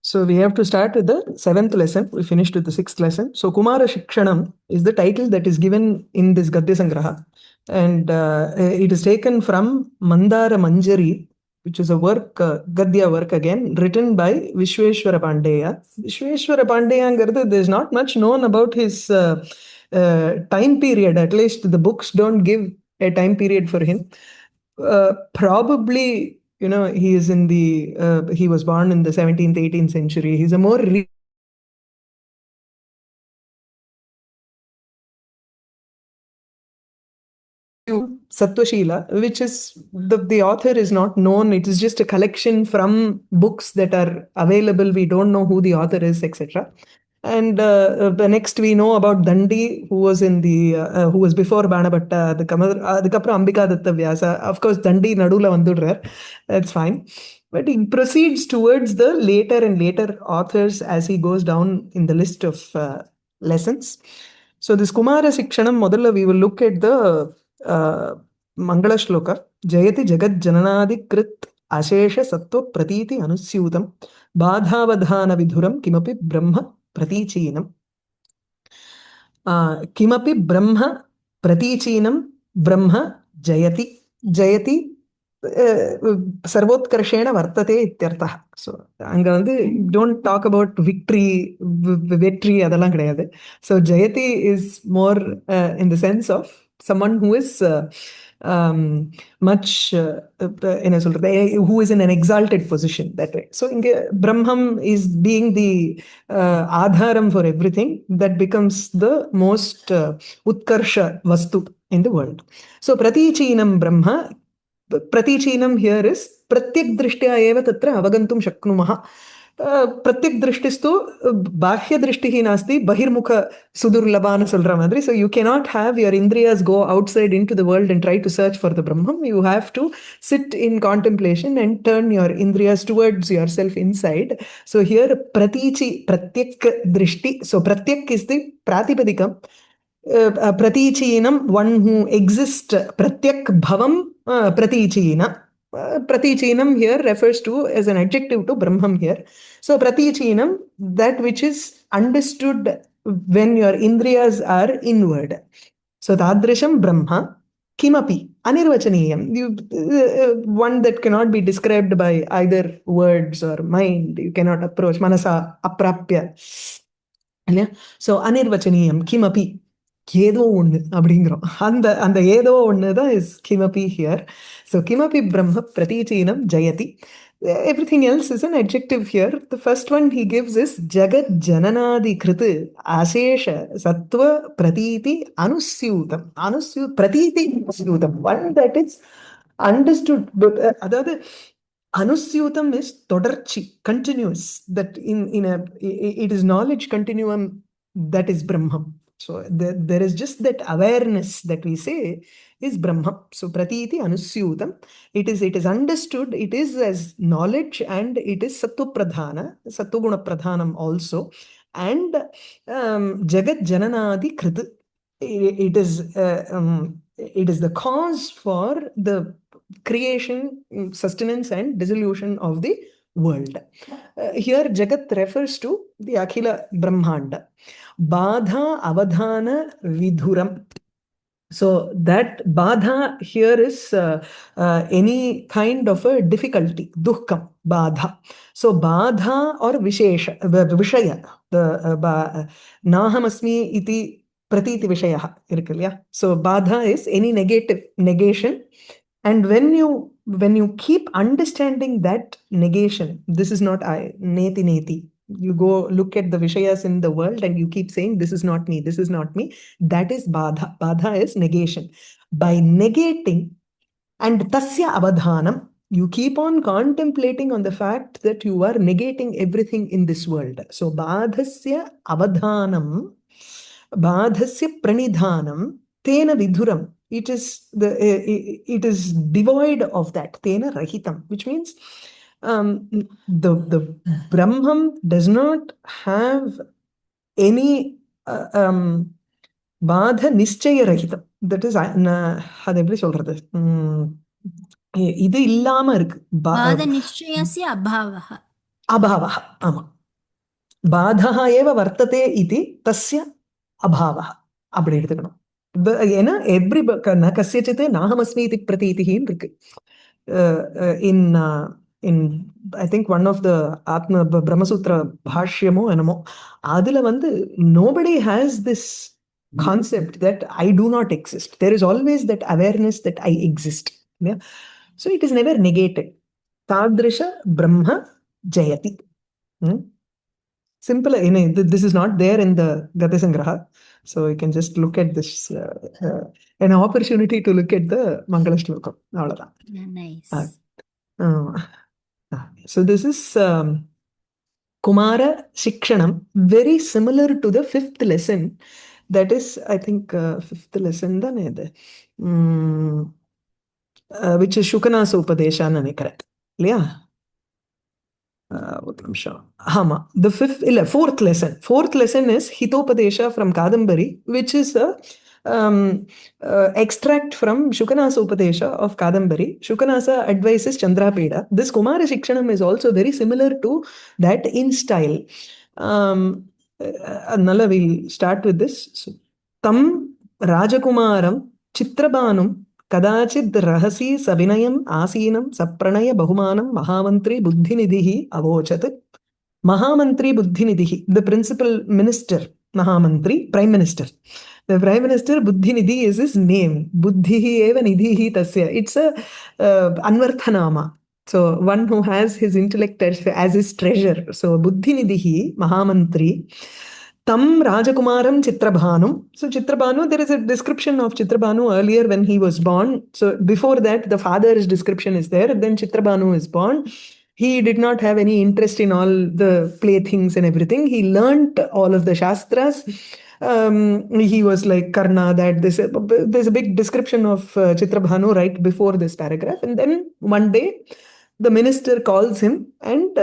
So we have to start with the 7th lesson. We finished with the 6th lesson. So Kumara Shikshanam is the title that is given in this Gadyasangraha. And it is taken from Mandaramanjari, which is a work, Gadya work again, written by Visvesvara Pandey. Visvesvara Pandey, there's not much known about his time period. At least the books don't give a time period for him. Probably, you know, he is in the, he was born in the 17th, 18th century. He's a more Sattva-shila, which is, the author is not known. It is just a collection from books that are available. We don't know who the author is, etc. And the next we know about Dandi, who was in the who was before Banabhatta, the Ambika Datta Vyasa. Of course, Dandi Nadula Vandudrar. That's fine. But he proceeds towards the later and later authors as he goes down in the list of lessons. So this Kumara Sikshanam Modala, we will look at the Mangala Shloka. Jayati Jagat Jananadi Krit Ashesha Sattva Pratiti Anusyutam Badhavadhana Vidhuram Kimapi Brahma Pratichinam. Kimapi Brahma Pratichinam Brahma Jayati. Jayati Sarvotkarshena Vartate Ityartha. So, don't talk about victory, adalang kedayadu. So, Jayati is more in the sense of someone who is much who is in an exalted position that way. So Brahman is being the adharam for everything that becomes the most utkarsha vastu in the world. So pratichinam Brahma, pratichinam here is pratyak drishtya eva tatra avagantum shaknumaha. Pratyak drishtistu bahya drishtihi nasti bahirmukha sudurlabhana solra madri. So you cannot have your indriyas go outside into the world and try to search for the Brahman. You have to sit in contemplation and turn your indriyas towards yourself inside. So here pratichi, pratyak drishti. So pratyak is the pratipadikam. Pratichinam, one who exists. Pratyak bhavam pratichina. Pratichinam here refers to as an adjective to Brahman here. So pratichinam, that which is understood when your indriyas are inward. So tadrisham Brahma kimapi anirvachaniyam. One that cannot be described by either words or mind. You cannot approach. Manasa aprapya. So anirvachaniyam kimapi. ஏதோ ஒன்று அப்படிங்கிறோம். அந்த ஏதோ ஒன்று தான் is கிமபி here. So கிமபி பிரம்ம பிரதீச்சீனம் ஜயதி. Everything else is an adjective here. The first one he gives is Jagat Jananadi Kriti Ashesha Sattva Pratiti Anusyutam. Pratiti Anusyutam. One that is understood. Other Anusyutam is Todarchi, continuous. That it is knowledge continuum that is Brahman. So there is just that awareness that we say is Brahma. So pratiti anusyutam. It is understood. It is as knowledge and it is sattva pradhana, sattva guna pradhanam also. And jagat jananadi krit. It is the cause for the creation, sustenance and dissolution of the world. Here Jagat refers to the Akhila Brahmanda. Badha avadhana vidhuram. So that badha here is any kind of a difficulty, dukkam, badha. So badha or vishesha, vishaya, the nahamasmi iti pratiti vishaya irukku. So badha is any negation. And when you keep understanding that negation, this is not I, neti neti. You go look at the Vishayas in the world and you keep saying, this is not me, this is not me. That is Badha. Badha is negation. By negating and tasya avadhanam, you keep on contemplating on the fact that you are negating everything in this world. So Badhasya avadhanam, Badhasya pranidhanam, tena vidhuram. It is devoid of that, tena rahitam, which means the Brahman does not have any badha nischaya rahitam. That is, அது எப்படி சொல்றது, இது இல்லாம இருக்கு. பாத நிச்சயஸ்ய அபாவஹ. अभावः आमा बाधः एव वर्तते इति तस्य अभावः அப்படி எடுத்துக்கணும். ஏன்னா எவ்ரி ந கஸ்யசித் நாஹமஸ்மி இதி பிரதீதிஹின்னு இருக்கு. In in I think one of the ஆத்ம பிரம்மசூத்திர பாஷ்யமோ என்னமோ அதுல வந்து nobody has this concept that I do not exist. There is always that awareness that I exist. So it is never negated. தாத்ருஷ பிரம்ம ஜெயதி. Simple, this is not there in the Gadyasangraha. So you can just look at this, an opportunity to look at the Mangala Shlokam. Nice. So this is Kumara Shikshanam, very similar to the fifth lesson. That is, I think, fifth lesson, which is Shukanasa Upadesha Nanikara. Yeah. The fourth lesson. Fourth lesson is Hitopadesha from Kadambari, which is a extract from Shukanasa Upadesha of Kadambari. Shukanasa advises Chandrapeda. This Kumara Shikshanam is also very similar to that in style. Nalla, we'll start with this. So, Tam Rajakumaram Chitrabhānum Kadachid Rahasi Sabinayam Asinam Sapranaya Bahumanam Mahamantri Buddhinidhi Avochat. Mahamantri Buddhinidhi, the principal minister, Mahamantri, Prime Minister. The Prime Minister Buddhinidhi is his name. Buddhihi eva nidhihi tasya. It's a Anvarthanama. So one who has his intellect as his treasure. So Buddhinidhi, Mahamantri. Tam Rajakumaram Chitrabhānu. So Chitrabhānu, there is a description of Chitrabhānu earlier when he was born. So before that, the father's description is there. Then Chitrabhānu is born. He did not have any interest in all the playthings and everything. He learnt all of the Shastras. He was like Karna, that there's a big description of Chitrabhānu right before this paragraph. And then one day, the minister calls him and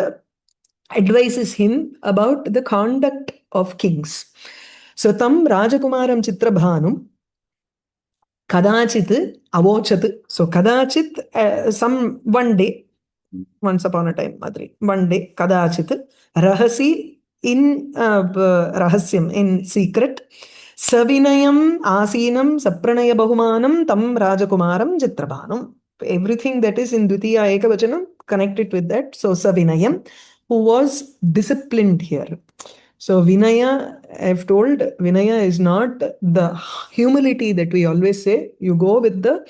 advises him about the conduct of kings. So Tam Rajakumaram Chitrabhānum Kadachit Avochat. So Kadachit, one day, once upon a time, Madri, one day, Kadachit, Rahasi, in Rahasyam, in secret, Savinayam, Asinam, Sapranaya Bahumanam, Tam Rajakumaram, Chitrabhānum. Everything that is in Dvitiya Ekavachanam, connected with that. So Savinayam, who was disciplined here. So Vinaya, I've told, Vinaya is not the humility that we always say. You go with the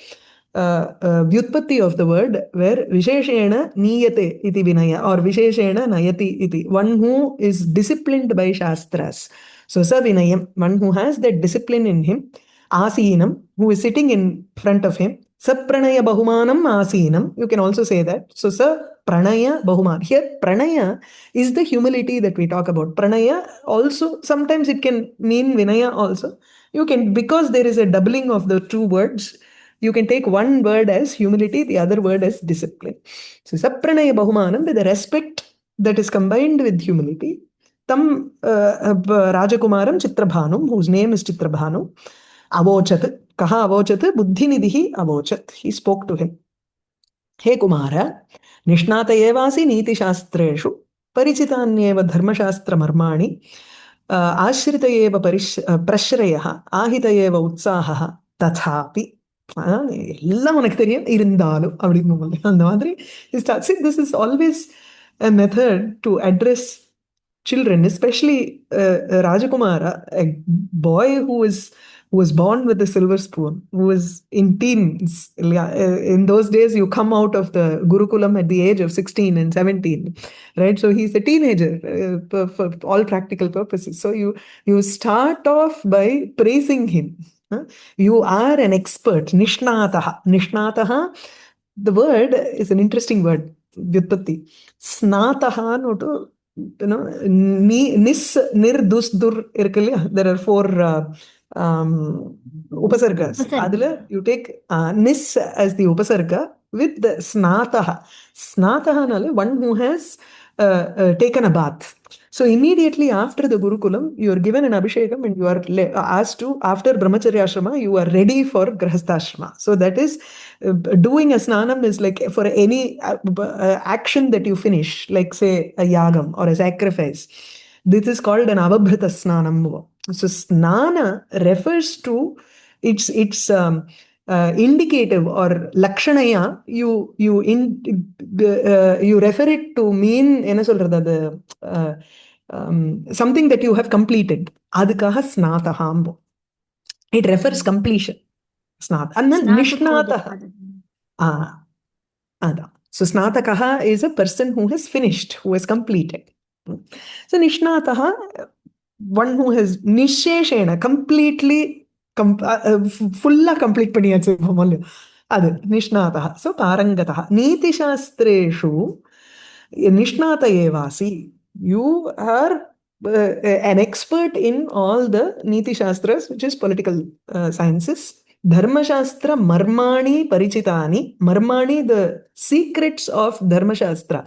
vyutpatti of the word, where Visheshena niyate iti Vinaya, or Visheshena nayati iti. One who is disciplined by Shastras. So Sa Vinayam, one who has that discipline in him. Asinam, who is sitting in front of him. Sapranaya Bahumanam Asinam. You can also say that. So Sa Pranaya Bahuman. Here, Pranaya is the humility that we talk about. Pranaya also, sometimes it can mean Vinaya also. You can, because there is a doubling of the two words, you can take one word as humility, the other word as discipline. So Sapranaya Bahumanam, with the respect that is combined with humility. Tam Rajakumaram Chitrabhānum, whose name is Chitrabhānu, Avochat. Kaha Avochat? Buddhinidhi Avochat. He spoke to him. He Kumara, Nishnata evasi Niti Shastreshu, Parichitanyeva Dharmashastra Marmani, Ashrita eva Prashrayaha, Ahita eva Utsaha, Tathapi. எல்லாம் உனக்கு தெரியும் இருந்தாலும் அப்படின்னு அந்த மாதிரி this is always a method to address children, especially Rajakumara, a boy who was born with a silver spoon, who was in teens. In those days, you come out of the Gurukulam at the age of 16 and 17, right? So he's a teenager for all practical purposes. So you start off by praising him. You are an expert. Nishnataha. Nishnataha, the word is an interesting word. Vyutpatti. Snataha, nis, nir, dus, dur, there are 4 upasargas. Adila, you take nis as the upasarga with the snataha. Snataha, one who has taken a bath. So immediately after the Gurukulam, you are given an abhishekam and you are asked to, after Brahmacharya ashrama, you are ready for Grahastha. So that is, doing a snanam is like for any action that you finish, like say a yagam or a sacrifice. This is called an avabhrita snanam. So snana refers to, it's indicative or lakshanaya, you refer it to mean என்ன சொல்றது அது something that you have completed. அதுக்காக ஸ்நாதகாம்போ. It refers completion. ஸ்நாத் and then nishnatah. அதான். So snatakaha is a person who has finished, who has completed. So nishnataha, one who has nisheshena, completely fulla complete பண்ணியாச்சு அது நிஷ்ணாதः. So பாரங்கதः. நீதிசாஸ்திரேஷு நிஷ்ணாத ஏவாசி. You are an expert in all the Niti Shastras, which is political sciences. Dharma Shastra Marmani Parichitani. Marmani, the secrets of Dharma Shastra.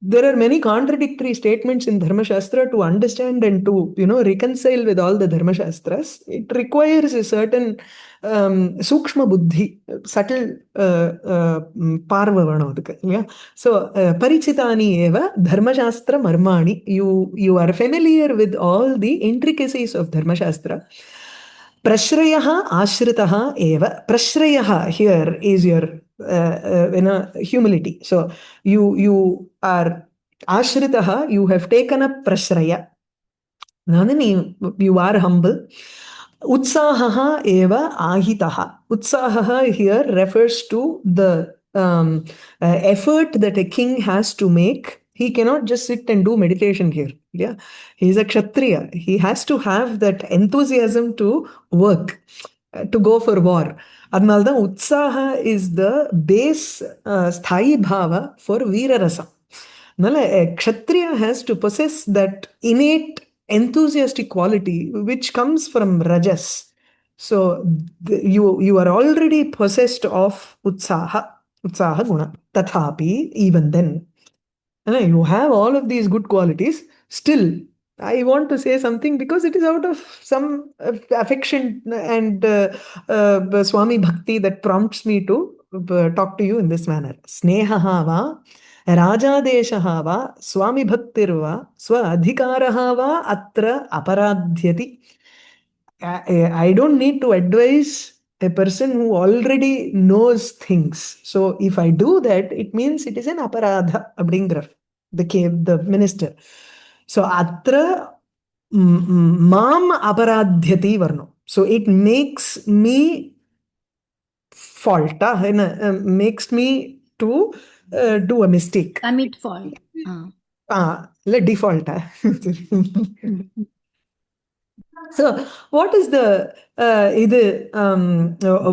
There are many contradictory statements in Dharma Shastra. To understand and to, reconcile with all the Dharma Shastras, it requires a certain sukshma buddhi, subtle parva vanodukku. Yeah. So parichitani eva Dharma Shastra marmani. You are familiar with all the intricacies of Dharma Shastra. Prashrayaha ashritaha eva. Prashrayaha here is your humility. So you are ashritaha, you have taken up prashraya. You are humble. Utsahaha eva ahitaha. Utsahaha here refers to the effort that a king has to make. He cannot just sit and do meditation here. Yeah, he is a kshatriya. He has to have that enthusiasm to work, to go for war. Adnalda utsaha is the base sthayi bhava for veerarasa. A kshatriya has to possess that innate enthusiastic quality which comes from rajas. So you are already possessed of utsaha guna. Tathapi, even then, you have all of these good qualities. Still, I want to say something because it is out of some affection and Swami Bhakti that prompts me to talk to you in this manner. Snehaha va, Rajadeshaha va, Swami Bhaktirva, Swa Adhikaraha va atra aparadhyati. I don't need to advise a person who already knows things. So if I do that, it means it is an aparadha, abdingra, the minister. So atra mam aparadhyati varno. So it makes me fault, makes me to do a mistake. Commit fault. Default. So what is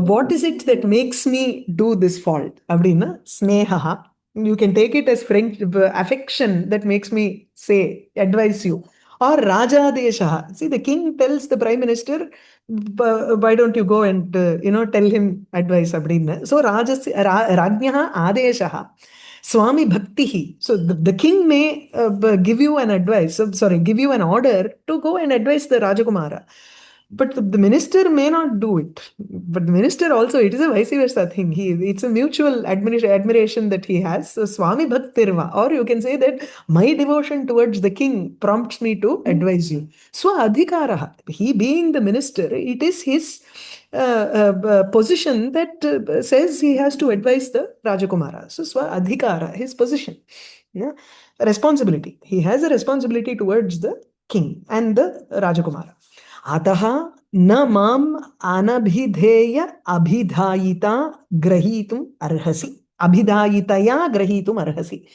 what is it that makes me do this fault? Abdina snehaha. You can take it as affection that makes me say, advise you. Or Rajadeshaha. See, the king tells the prime minister, why don't you go and tell him advice abdina. So Rajnyaha Adeshaha. Swami Bhaktihi. So the king may give you an advice, give you an order to go and advise the Rajakumara. But the minister may not do it. But the minister also, it is a vice versa thing. It's a mutual admiration that he has. So Swami Bhaktirva, or you can say that my devotion towards the king prompts me to advise you. Swa Adhikaraha, he being the minister, it is his position that says he has to advise the Rajakumara. So Swa Adhikara, his position, responsibility. He has a responsibility towards the king and the Rajakumara. Ataha na mam anabhidheya abhidhayita grahitum arhasi. Abhidhayitaya grahitum arhasi.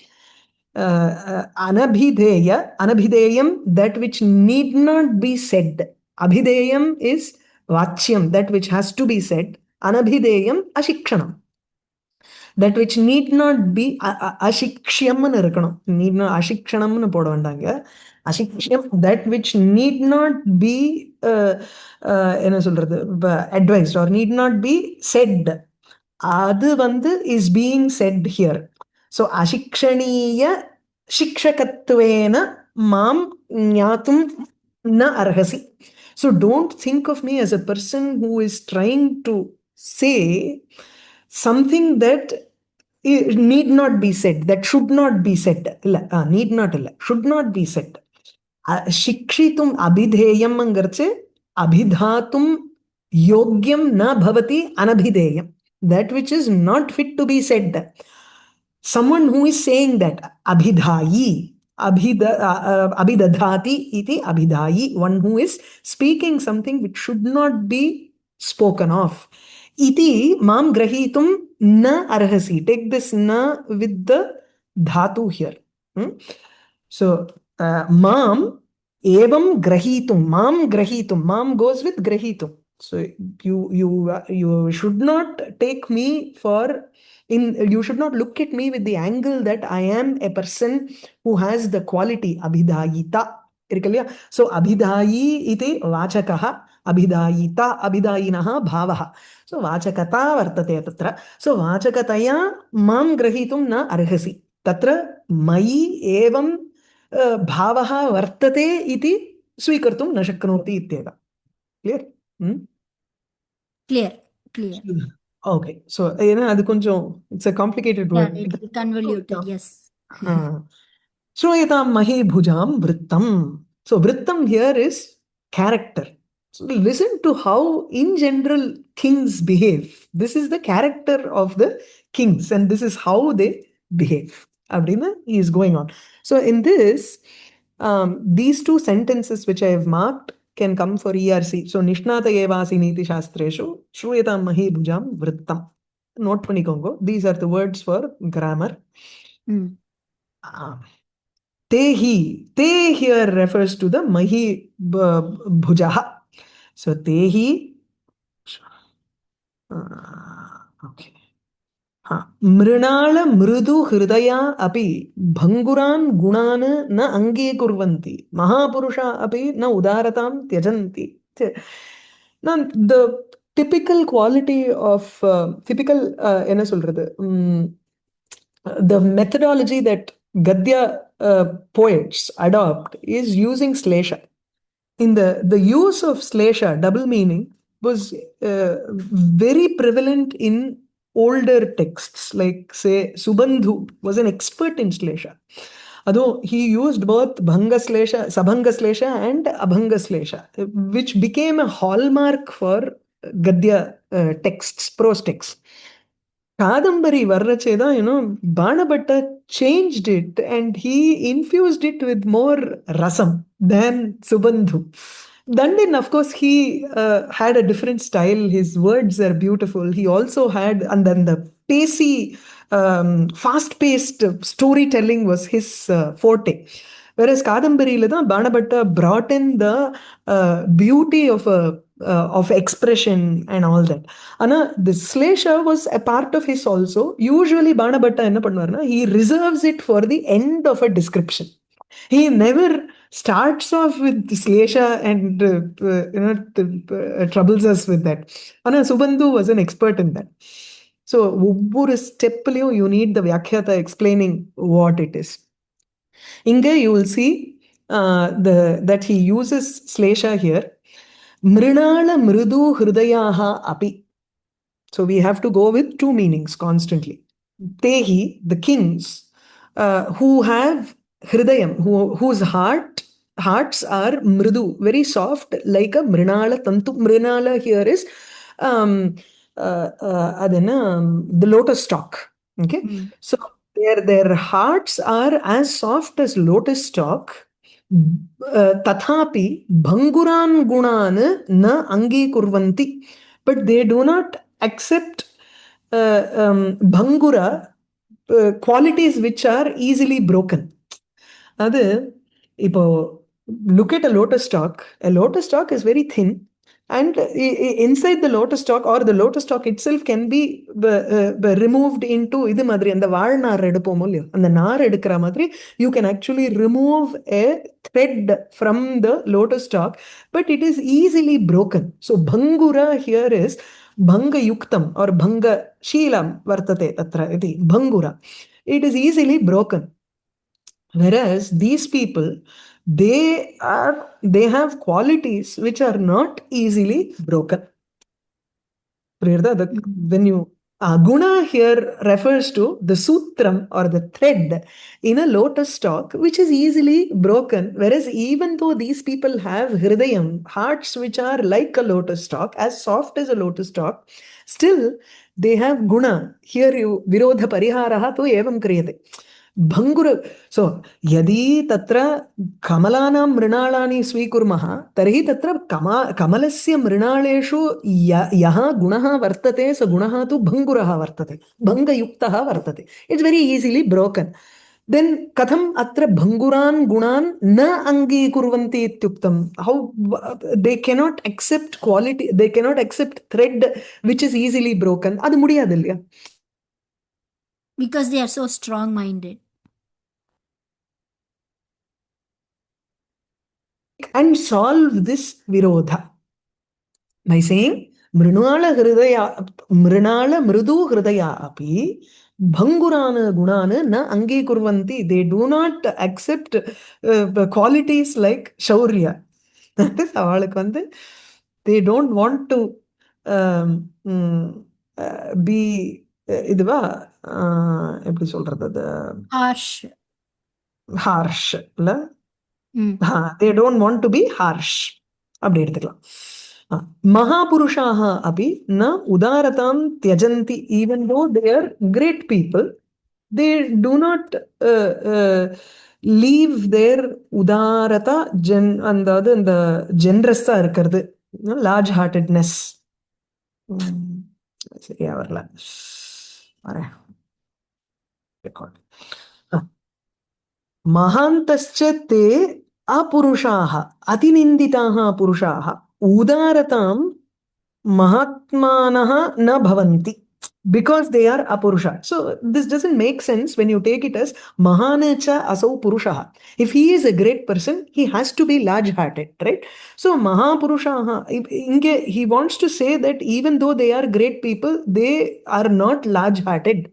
Anabhideyam, that which need not be said. Abhideyam is vachyam, that which has to be said. Anabhideyam ashikshanam, that which need not be ashikshyamnu irukkanum. Need not ashikshanamnu poda vandanga. Ashikshyam, that which need not be என்ன சொல்றது, advised or need not be said. அது is being said here. So ashikshaniya Shikshakatvena mam jnatum na arhasi. So don't think of me as a person who is trying to say something that need not be said, that should not be said. Need not, should not be said. Shikshitum abhidheyam angarche abhidhatum yogyam na bhavati anabhideyam. That which is not fit to be said. Someone who is saying that abhidhayi, abhidadhati iti abhidhayi, one who is speaking something which should not be spoken of. Iti mam grahitum na arhasi. Take this na with the dhatu here. So mam evam grahitum. Mam goes with grahitum. So you should not take me for you should not look at me with the angle that I am a person who has the quality abhidayita. So abhidayi iti vachakaha, abhidayita, abhidayinaha bhavaha. So vachakata vartate tatra. So vachakataya mam grahitum na arhasi. Tatra mayi evam bhavaha vartate iti swikartum na shaknoti ityeva. Clear? Clear. Okay. So, it's a complicated word. Yeah, it's convoluted, yes. Shroyatam mahi bhujam vrittam. So, vrittam here is character. So, listen to how, in general, kings behave. This is the character of the kings, and this is how they behave. Abdina, he is going on. So, in this, these two sentences which I have marked can come for ERC. So, Nishnata Evasi Niti Shastreshu, Shruyatam Mahi Bhujam Vrittam. Note panikongo. These are the words for grammar. Tehi. Te here refers to the Mahi Bhujaha. So, Tehi. Okay. Mrinala mrudu hridaya api bhanguran gunan na ange kurvanti. Mahapurusha api na udaratam tyajanti. Now, the typical quality of, என்ன சொல்றது, the methodology that Gadya poets adopt is using slesha. In the use of slesha, double meaning, was very prevalent in older texts, like say Subandhu was an expert in slesha. Although he used both bhanga slesha, sabhanga slesha and abhanga slesha, which became a hallmark for Gadya texts, prose texts. Kadambari Varracheda, Banabhatta changed it and he infused it with more rasam than Subandhu. Dandin, of course, he had a different style. His words are beautiful. He also had, and then the pacey, fast-paced storytelling was his forte. Whereas Kadambari Banabhatta brought in the beauty of expression and all that. Ana, the slesha was a part of his also. Usually Banabhatta enna pannuvarna, he reserves it for the end of a description. He never starts off with slesha and troubles us with that. Ana, Subandhu was an expert in that. So, ஒவ்வொரு ஸ்டெப்லயும் you need the Vyakhyata explaining what it is. Inge, you will see that he uses slesha here. Mrinala mridu hridayaha api. So we have to go with two meanings constantly. Tehi, the kings, who have hridayam, whose hearts are mridu, very soft, like a mrinala tantu. Mrinala here is the lotus stalk. Okay, so their hearts are as soft as lotus stalk. Tathapi bhanguran gunan na angi kurvanti, but they do not accept bhangura, qualities which are easily broken. Adu, look at a lotus stalk. A lotus stalk is very thin, and inside the lotus stalk, or the lotus stalk itself, can be removed into idu madri and the valnar edupomo illo and the nar edukra madri you can actually remove a thread from the lotus stalk, but it is easily broken. So bhangura here is bhanga yuktam or bhanga sheelam vartate tatra iti bhangura. It is easily broken. Whereas these people, they have qualities which are not easily broken. When you guna here refers to the sutram or the thread in a lotus stalk, which is easily broken. Whereas even though these people have hridayam, hearts which are like a lotus stalk, as soft as a lotus stalk, still they have guna. Here you virodha pariharaha tu evam kriyate. Bhangur. So, yadi tatra kamalanam mrinalanī svikurmaha, tarhi tatra kamalasya mrinaleshu yaha gunaha vartate, sa gunaha tu bhanguraha vartate. Bhanga yuktaha vartate. It's very easily broken. Then katham atra bhanguran gunan na angi kurvanti ityuktam. How they cannot accept quality, they cannot accept thread which is easily broken. Adu mudiyadillaya. Because they are so strong-minded. And solve this virodha by saying mrinala mridu hridaya api bhangurana gunana na angi kurvanti. They do not accept qualities like shaurya. That is avalukku vandu they don't want to be இதுவா எப்படி சொல்றது harsh இல்ல they don't want to be harsh. அப்படி எடுத்துக்கலாம். Mahapurushaha api na udaratam tyajanti. Even though they are great people, they do not leave their udarata and the generous இருக்கிறது, large heartedness. சரியா வரல. Record. Mahantascha te apurushaha atininditaha purushaha udaratam mahatmanaha na bhavanti, because they are apurusha. So this doesn't make sense when you take it as mahanacha asau purushaha. If he is a great person, he has to be large hearted, right? So mahapurushaha, he wants to say that even though they are great people, they are not large hearted.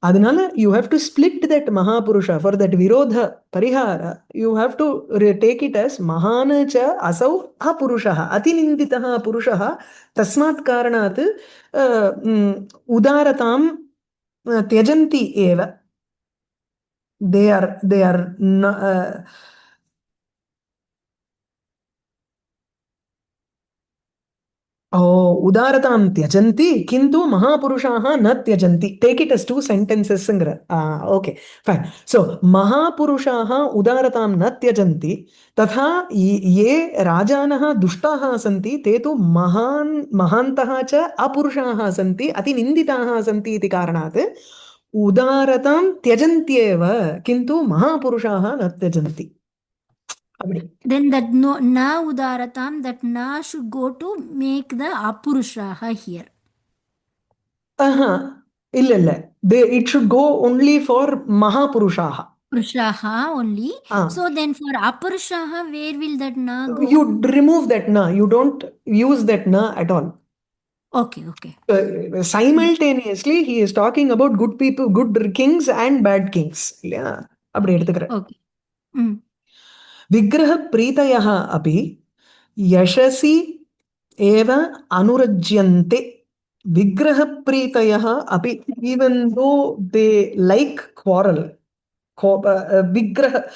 Adhanala, you have to split that Mahapurusha for that Virodha Parihara. You have to take it as Mahanacha Asau Apurushaha Atininditaha Purushaha Tasmat Karanat Udaratam Tyajanti Eva. They are udaratam tyajanti kintu mahapurushaha na tyajanti. Take it as two sentences. Okay, fine. So mahapurushaha udaratam na tyajanti tatha ye rajanaha dushtaha santi te tu mahantaha cha apurushaha santi atininditaha santi iti karanat udaratam tyajanti eva kintu mahapurushaha na tyajanti. Then that no na udaratam, that na should go to make the apurushaha here. Illa. It should go only for mahapurushaha. Purushaha only. So then for apurushaha, where will that na go? You remove that na. You don't use that na at all. Okay. Simultaneously, he is talking about good people, good kings and bad kings. Yeah. Okay. Vigraha pritayaha api yashasi eva anurajyante. Vigraha pritayaha api, even though they like quarrel. Vigraha.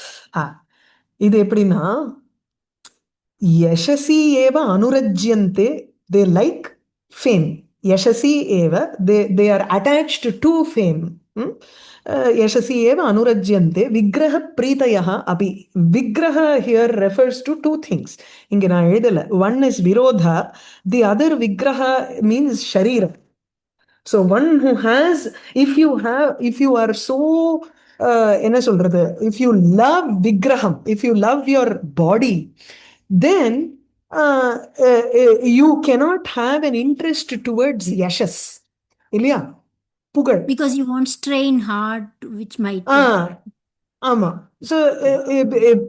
இது எப்படின்னா yashasi eva anurajyante, they like fame. Yashasi eva, they are attached to fame. Yashasi eva anurajyante vigraha pritayaha api. Vigraha here refers to two things. Inge na edala. One is virodha, the other vigraha means sharira. So one who has, if you are so என்ன சொல்றது, if you love vigraham, if you love your body, then you cannot have an interest towards yashas. இல்லையா? புகழ். Because you won't strain hard, which might ஆமா. So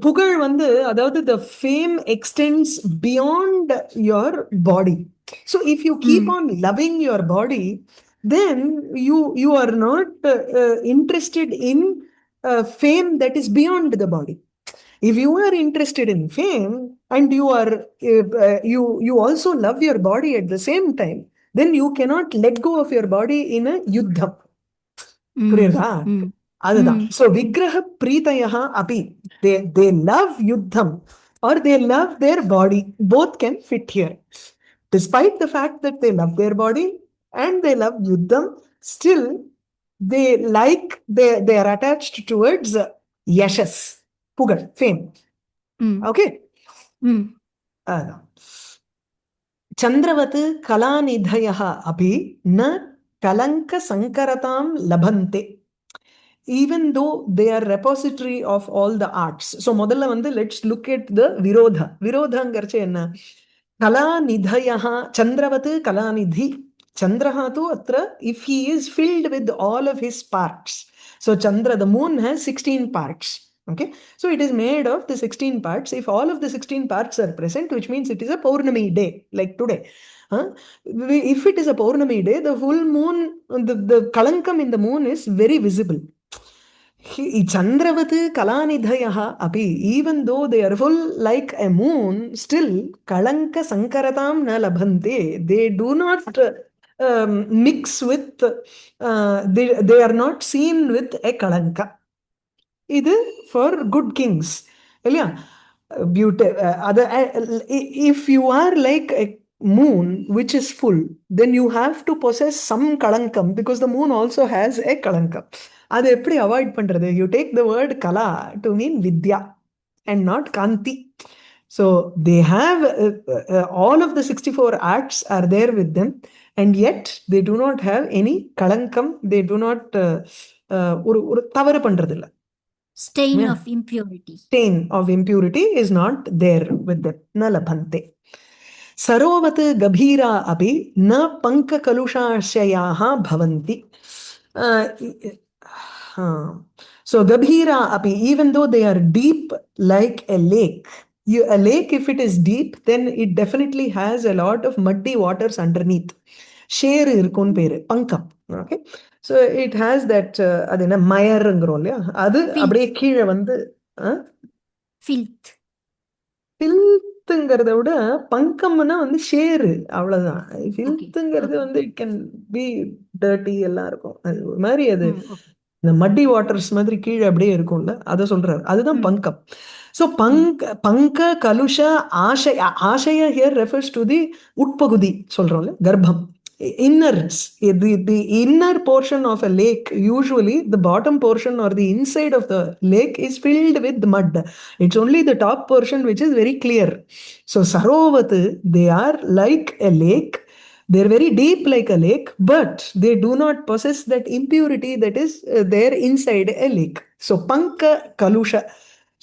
புகழ் வந்து, அதாவது the fame extends beyond your body. So if you keep on loving your body, then you are not interested in fame that is beyond the body. If you are interested in fame and you also love your body at the same time, then you cannot let go of your body in a yuddham. புரியுதா? அதுதான். So vigraha preetayaha api, they love yuddham or they love their body. Both can fit here. Despite the fact that they love their body and they love yuddham, still they are attached towards yashas, pugal, fame. Okay? Chandravat kalanidhayaha api na kalanka sankaratam labhante. Even though they are repository of all the arts. So முதல்ல வந்து let's look at the virodha. விரோதங்கிறச்சு என்ன? கலாநிதயः சந்திரவத் கலாநிதி. Chandraha tu atra, if he is filled with all of his parts. So Chandra, the moon has 16 parts. Okay, so it is made of the 16 parts. If all of the 16 parts are present, which means it is a Paurnami day, like today. If it is a Paurnami day, the full moon, the kalankam in the moon is very visible. Chandravat kalanidhayaha api, even though they are full like a moon, still kalanka sankaratam na labhante. They do not mix with, they are not seen with a kalanka. இது for good kings. இல்லையா? Beauty. If you are like a moon which is full, then you have to possess some kalankam because the moon also has a kalankam. அது எப்படி avoid பண்றது? You take the word kala to mean vidya and not kanti. So they have all of the 64 arts are there with them, and yet they do not have any kalankam. They do not ஒரு தவறு பண்றது இல்ல. Stain of impurity. Stain of impurity is not there with them. Na labhante. Sarovat gabhira api na panka kalushashayaha bhavanti. So gabhira api, even though they are deep like a lake. A lake, if it is deep, then it definitely has a lot of muddy waters underneath. Share irukon peru, pankam. Okay, so it has that அது என்ன மயருங்கிறோம் இல்லையா, அது அப்படியே கீழே வந்து ஃபில்த்ங்கிறத விட பங்கம்னா வந்து share, அவ்வளவுதான். ஃபில்த்ங்கிறது வந்து இட் கேன் பி டர்ட்டி எல்லாம் இருக்கும். அது ஒரு மாதிரி, அது இந்த மட்டி வாட்டர்ஸ் மாதிரி கீழே அப்படியே இருக்கும்ல, அதை சொல்றாரு. அதுதான் பங்கம். So பங்க கலுஷ ஆசய, ஆசய here refers to the உட்பகுதி சொல்றோம்ல, கர்ப்பம், innards. The inner portion of a lake, usually the bottom portion or the inside of the lake is filled with mud. It's only the top portion which is very clear. So Sarovat, they are like a lake. They're very deep like a lake, but they do not possess that impurity that is there inside a lake. So panka kalusha.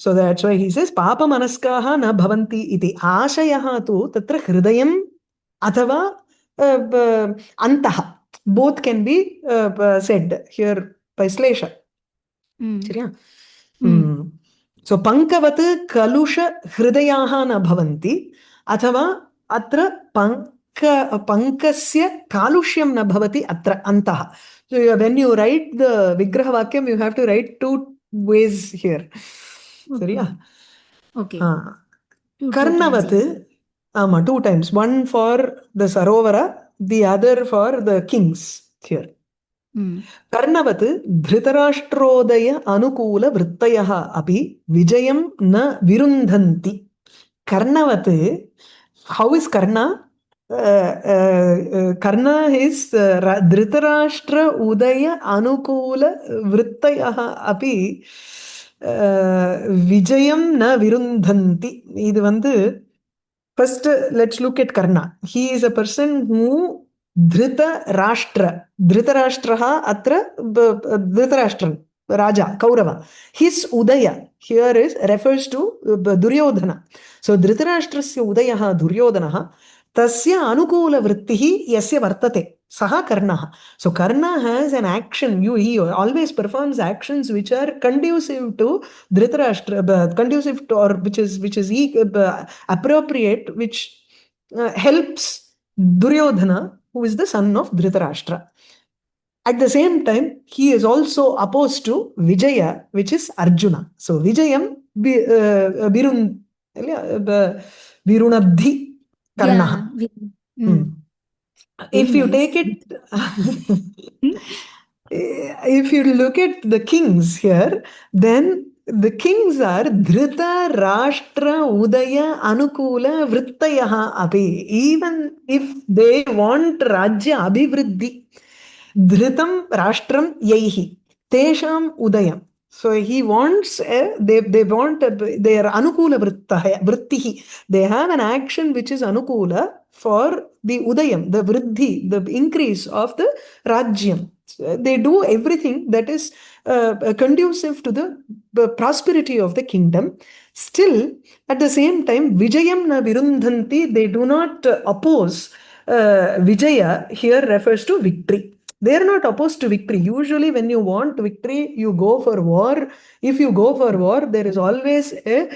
So that's why he says papa manaskaha na bhavanti iti. Ashayaha tu tatra hridayam athava antaha. Both can be said here by Slesha. சரியா? So pankavat kalusha hridayaha na bhavanti athava atra pankasya kalushyam na bhavati atra antaha. So when you write the vigraha vakyam, you have to write two ways here. சரியா? Okay. Karnavat, two times. One for the Sarovara, the other for the kings here. Karnavat dhritarashtrodaya anukula vrittayaha api vijayam na virundhanti. Karnavat, how is Karna? Karna is dhritarashtra udaya anukula vrittayaha api vijayam na virundhanti. இது வந்து first let's look at Karna. He is a person who dhritarashtraha atra dhritarashtran raja kaurava, his udaya here is refers to Duryodhana. So dhritarashtrasya udayaha Duryodhanaha tasya anukula vrittihi yasya vartate saha Karnaha. So Karna has an action, he always performs actions which are conducive to Dhritarashtra, conducive to, or which is appropriate, which helps Duryodhana, who is the son of Dhritarashtra. At the same time, he is also opposed to Vijaya, which is Arjuna. So Vijayam Virunadhi Yeah. Karnaha. If Very you nice. take it, if you look at the kings here, then the kings are Dhrita, Rashtra, Udaya, Anukula, Vrittayaha api. Even if they want Rajya Abhivriddhi, Dhritam Rashtram Yaihi, Tesham Udayam. So he wants, they want, their Anukula Vrittihi. They have an action which is Anukula for the Udayam, the Vriddhi, the increase of the Rajyam. They do everything that is conducive to the prosperity of the kingdom. Still, at the same time, Vijayam na virundhanti, they do not oppose. Vijaya here refers to victory. They are not opposed to victory. Usually, when you want victory, you go for war. If you go for war, there is always a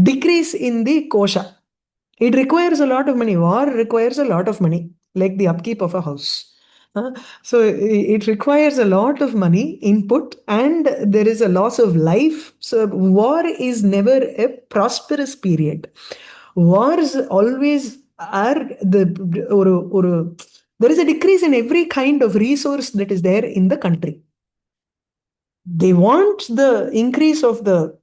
decrease in the kosha. It requires a lot of money. War requires a lot of money, like the upkeep of a house. So it requires a lot of money input, and there is a loss of life. So war is never a prosperous period. Wars always are there is a decrease in every kind of resource that is there in the country. They want the increase of the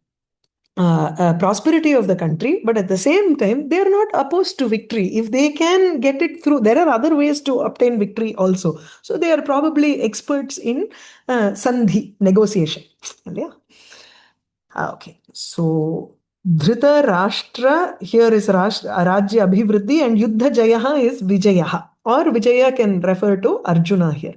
prosperity of the country, but at the same time, they are not opposed to victory. If they can get it through, there are other ways to obtain victory also. So they are probably experts in sandhi, negotiation. Yeah. Okay. So Dhrita Rashtra, here is Rajya Abhivriddhi, and Yuddha Jayaha is Vijayaha, or Vijaya can refer to Arjuna here.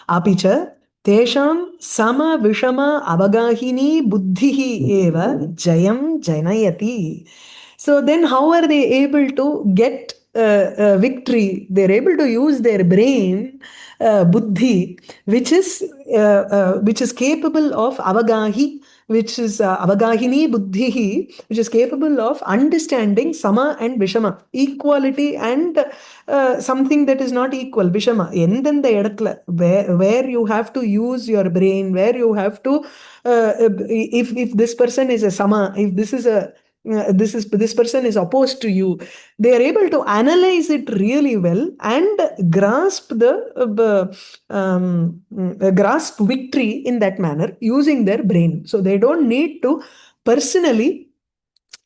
Apicha Tesham sama vishama avagahini buddhihi eva jayam janayati. So then how are they able to get victory? They're able to use their brain, buddhi, which is capable of avagahi, which is avagahini buddhihi, which is capable of understanding sama and vishama, equality and something that is not equal, vishama. Endenda edathla where you have to use your brain, where you have to if this person is a sama, if this is a this person is opposed to you, they are able to analyze it really well and grasp grasp victory in that manner using their brain. So they don't need to personally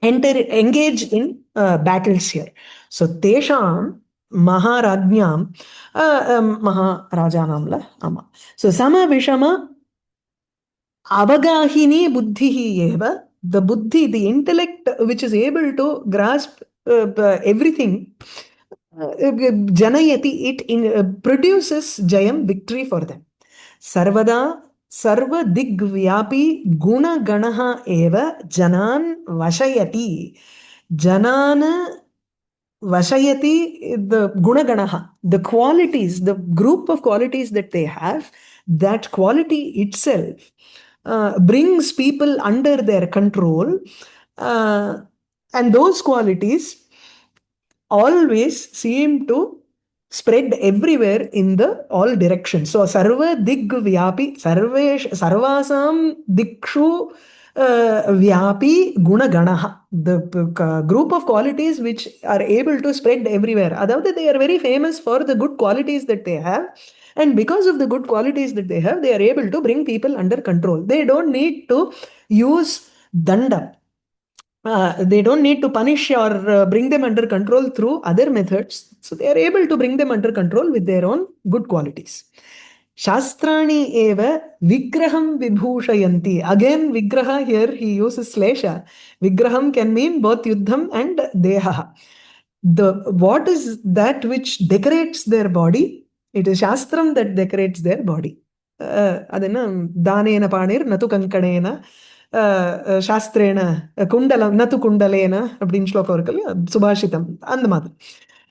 engage in battles here. So tesham maharajnyam maharajanam la ama. So sama vishama avagahini buddhihi eva, the buddhi, the intellect which is able to grasp everything, janayati, it produces jayam, victory for them. Sarvada sarva digvyapi guna ganaha eva janan vashayati. Janana vashayati, the guna ganaha, the qualities, the group of qualities that they have, that quality itself brings people under their control, and those qualities always seem to spread everywhere in the all directions. So sarva dig vyapi, sarvasam dikshu vyapi guna ganaha, the group of qualities which are able to spread everywhere. Adavadhu, they are very famous for the good qualities that they have. And because of the good qualities that they have, they are able to bring people under control. They don't need to use danda. They don't need to punish or bring them under control through other methods. So they are able to bring them under control with their own good qualities. Shastrani eva vigraham vibhushayanti. Again, vigraha here he uses slesha. Vigraham can mean both yuddham and deha. What is that which decorates their body? It is Shastram that decorates their body. Adena danena panir natu kankanena Shastrena kundalam natu kundalena அப்படின்னு ஸ்லோகம் இருக்கு இல்லையா, சுபாஷிதம் அந்த மாதிரி.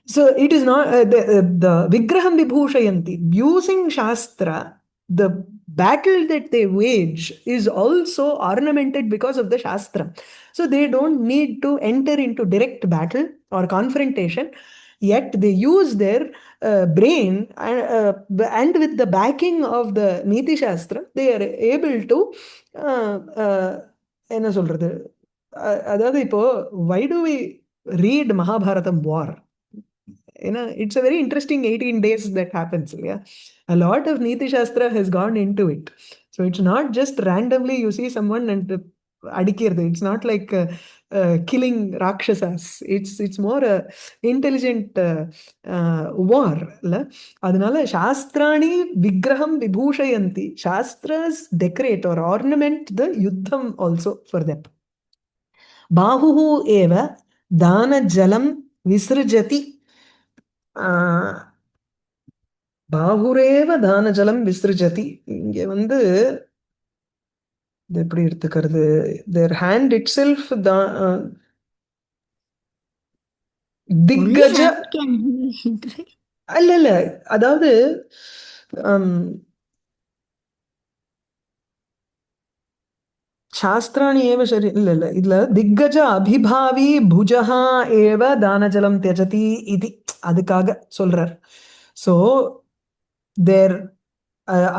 So it is not the vigraham vibhushayanti. Using Shastra, the battle that they wage is also ornamented because of the Shastra. So they don't need to enter into direct battle or confrontation. yet they use their brain and with the backing of the Niti Shastra, they are able to என்ன சொல்றது அதாவது இப்போ why do we read Mahabharatam war? It's a very interesting 18 days that happens. Yeah, a lot of Niti Shastra has gone into it. So it's not just randomly you see someone and adikirdu. It's not like killing Rakshasas. It's more intelligent war. அதனால சாஸ்திராணி விக்கிரகம் விபூஷயந்தி. Shastras decorate or ornament the yuddham also for them. Bahuhu eva dana jalam visrjati. பாகுரேவ தானஜலம் விசிருஜதி. இங்க வந்து இது எப்படி எடுத்துக்கிறது? their hand itself திக்கஜ இல்ல இல்ல அதாவது சாஸ்திராணி ஏவ சரி இல்ல இல்ல இதுல திக்கஜ அபிபாவி புஜஹா ஏவ தானஜலம் தியஜதி இது அதுக்காக சொல்றார். ஸோ தேர்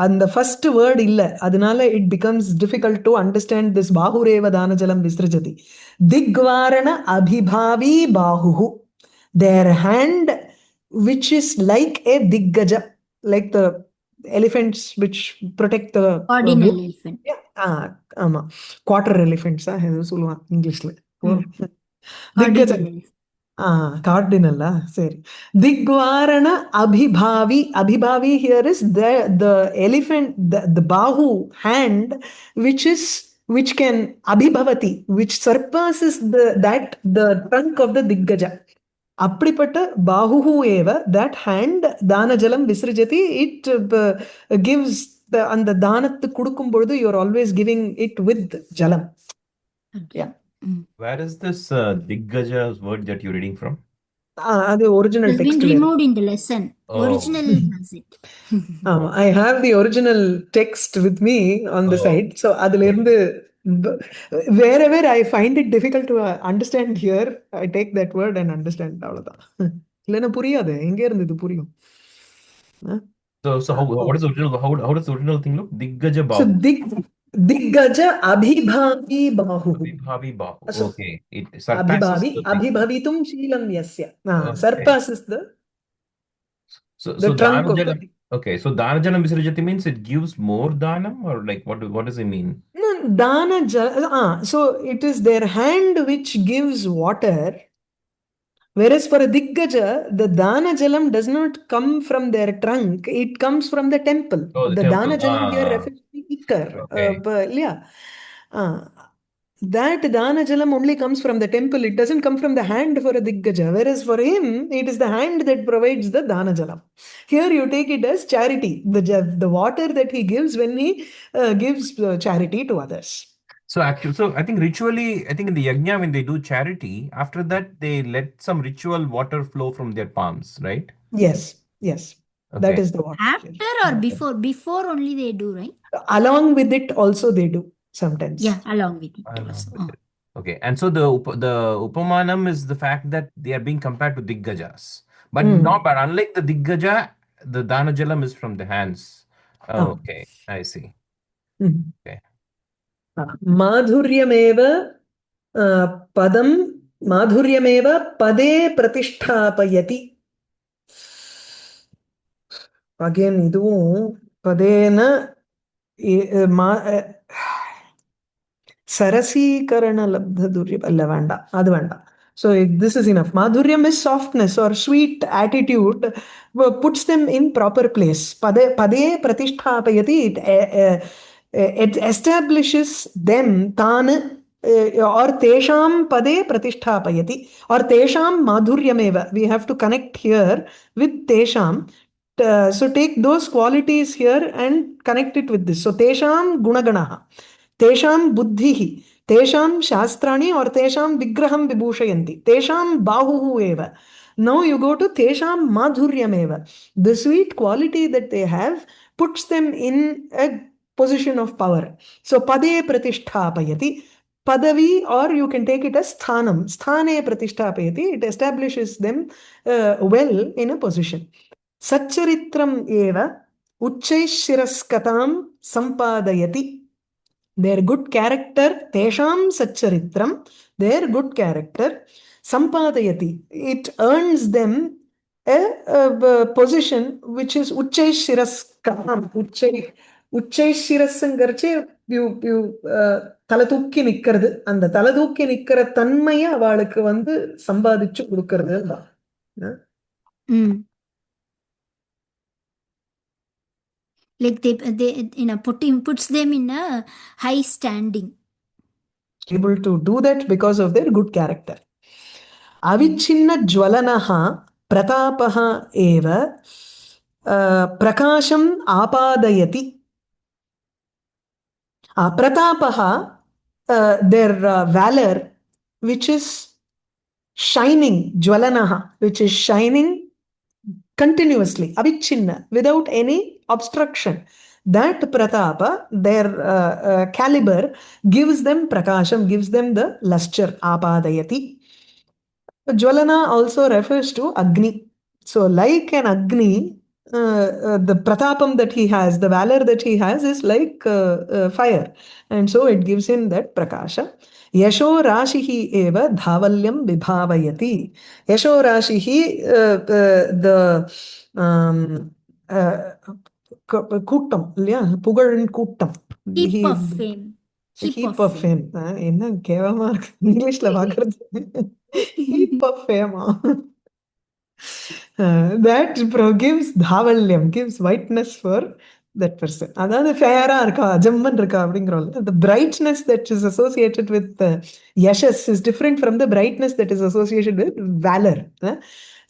அந்த ஃபர்ஸ்ட் வேர்ட் இல்ல, அதனால it becomes difficult to understand this பாஹுரேவ தானஜலம் விசிருஜதி. திக்வாரண அபிபாவி பாஹு, there hand which is like a திக்கஜ, like the elephants which protect the ordinary elephant. ஆமா, குவார்டர் எலிஃபென்ட்ஸா ஏதோ சொல்லுவான் இங்கிலீஷ்ல. திக்கஜ கார்டினல்லா சரி. திக்வாரண அபிபாவி. அபிபாவி here is the elephant, the bahu hand which can abhibhavati, which surpasses the trunk of the diggaja. அப்படிப்பட்ட பாஹுஹு ஏவ, that hand தானஜலம் விசிருஜதி, it gives அந்த தானத்து கொடுக்கும் பொழுது you are always giving it with jalam. Yeah. Where is this Diggaja word that you're reading from? அது original It's been text. removed in the lesson. Original has it. I have the original text with me on the side. So அதுல இருந்து wherever I find it difficult to understand here, I take that word and understand. அவ்வளவுதான். இல்லைன்னா புரியாது. எங்க இருந்து இது புரியும்? So what is the original? How does the original thing look? Diggaja bahu. So Diggaja abhibhavi bahu. Abhibhavi bahu. So, okay. It surpasses abhibhavitum sheelam yasya. Surpasses the trunk of the... Okay, so danajalam visarjati means it gives more danam, or like what does it mean? No, so it is their hand which gives water. Whereas for a Diggaja, the Dana Jalam does not come from their trunk, it comes from the temple. The Dana Jalam here refers to Ikar. That Dana Jalam only comes from the temple, it doesn't come from the hand for a Diggaja. Whereas for him, it is the hand that provides the Dana Jalam. Here you take it as charity, the water that he gives when he gives charity to others. So I think ritually, I think in the yajna, when they do charity, after that they let some ritual water flow from their palms, right? Yes. Okay. That is the water. After or before? Before only they do, right? Along with it also they do sometimes. Yeah, along with it also. Okay, and so the upamanam is the fact that they are being compared to diggajas, but unlike the diggaja, the danajalam is from the hands. Okay, I see. Okay. माधुर्यमेव पदं माधुर्यमेव पदे प्रतिष्ठापयति. Again இதுவும் பதேன சரசீகரண லப்த துர்யம் அல்ல, வேண்டாம், அது வேண்டாம். So this is enough. Madhuryam is softness or sweet attitude, puts them in proper place. Pade pratisthapayati, it establishes them tan or tesham pade pratisthapayati or tesham madhuryameva. We have to connect here with tesham. So take those qualities here and connect it with this. So tesham gunaganaha, tesham buddhihi, tesham shastrani or tesham vigraham vibhushayanti, tesham bahuhu eva. Now you go to tesham madhuryameva. The sweet quality that they have puts them in a position of power. So pade pratisthapayati. Padavi, or you can take it as sthanam. Sthane pratisthapayati. It establishes them well in a position. Satcharitram eva uchchaishiraskatam sampadayati. Their good character, tesham satcharitram, their good character, sampadayati. It earns them a position which is uchchaishiraskatam. உச்சைஷிரஸ்ங்கிறச்சே தலை தூக்கி நிக்கிறது. அந்த தலை தூக்கி நிக்கிற தன்மையை அவளுக்கு வந்து சம்பாதிச்சு கொடுக்கறது தான். Like they puts them in a high standing. Able to do that because of their good character. Avichinna jwalanaha pratapaha eva prakasham apadayati. Pratapaha, their valor, which is shining, jwalanaha, which is shining continuously, avichinna, without any obstruction. That pratapa, their caliber, gives them prakasham, gives them the lustre, apadayati. Jwalana also refers to Agni. So like an Agni, the pratapam that he has, the valor that he has is like fire. And so it gives him that prakasha. Yasho rashihi eva dhavalyam vibhavayati. Yasho rashihi, the கூட்டம் இல்லையா, புகழின் கூட்டம். Heap of fame. Heap of fame. என்ன கேவலமா இருக்கு இங்கிலீஷ்ல பாக்குறது. Heap of fame. That gives dhavalyam, gives whiteness for that person. அதாவது ஃபேரா இருக்கா, ஜம்மன் இருக்கா அப்படிங்கிறோம். The brightness that is associated with yashas is different from the brightness that is associated with valor.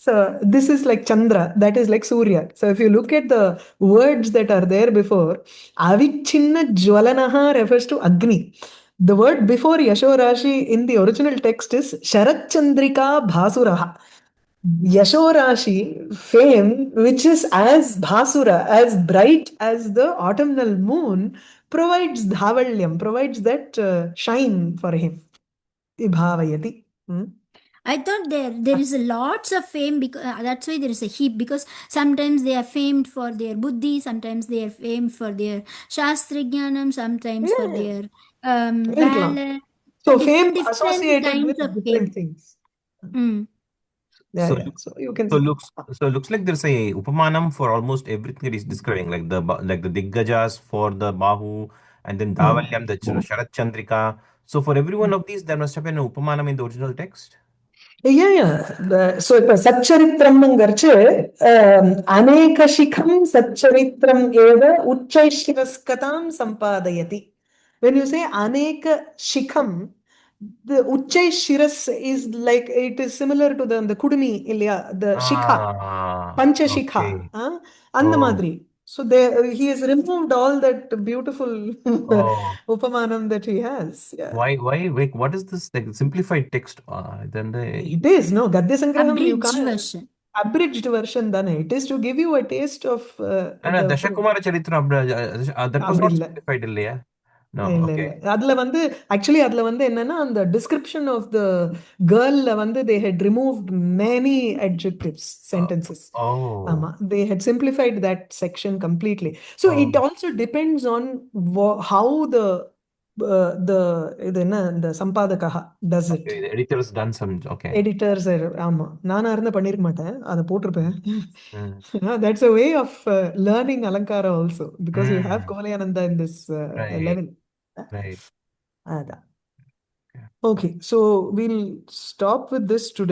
So this is like Chandra, that is like Surya. So if you look at the words that are there before, avichinna jwalanaha refers to Agni. The word before Yasho Rashi in the original text is Sharat Chandrika Bhasuraha. Yasho Rashi, fame, which is as Bhasura, as bright as the autumnal moon, provides dhavalyam, provides that shine for him. Ibhavayati. I thought there is a lots of fame, because that's why there is a heap, because sometimes they are famed for their buddhi, sometimes they are famed for their shastrajnanam, sometimes for their valor. So fame associated with different fame. things. So you can looks like there's a upamanam for almost everything that he's describing, like the diggajas for the bahu, and then dhavalyam, the sharat chandrika. So for every one of these, there must have been an upamanam in the original text. Yeah. So இப்ப சச்சரித்திரம்ங்கிறச்சு அநேக சிகம் சச்சரித்திரம் ஏவ உச்சைஷிரஸ்கதாம் சம்பாதயதி. When you say aneka shikham, the uchchai shiras is like, it is similar to the kudumi ilya, the shikha, pancha shikha, and the madri. So he has removed all that beautiful upamanam that he has. Yeah. Why? Wait, what is this like simplified text? Then it is no Gadyasangraha. Abridged version. Abridged version done. It is to give you a taste of Dashakumara Charitra. That was not simplified, இல்லையா? No, okay. அதுல வந்து actually அதுல வந்து என்னன்னா, அந்த description of the girl வந்து they had removed many adjectives, sentences. They had simplified that section completely. So it also depends on how the சம்பாதகா does it. Okay, the editors done some. Okay. Editors ஆமா, நானா இருந்தா பண்ணிருக்க மாட்டேன், அதை போட்டிருப்பேன். That's a way of learning Alankara also, because you have Kolayananda in this level. Right. Okay, so we'll stop with this today.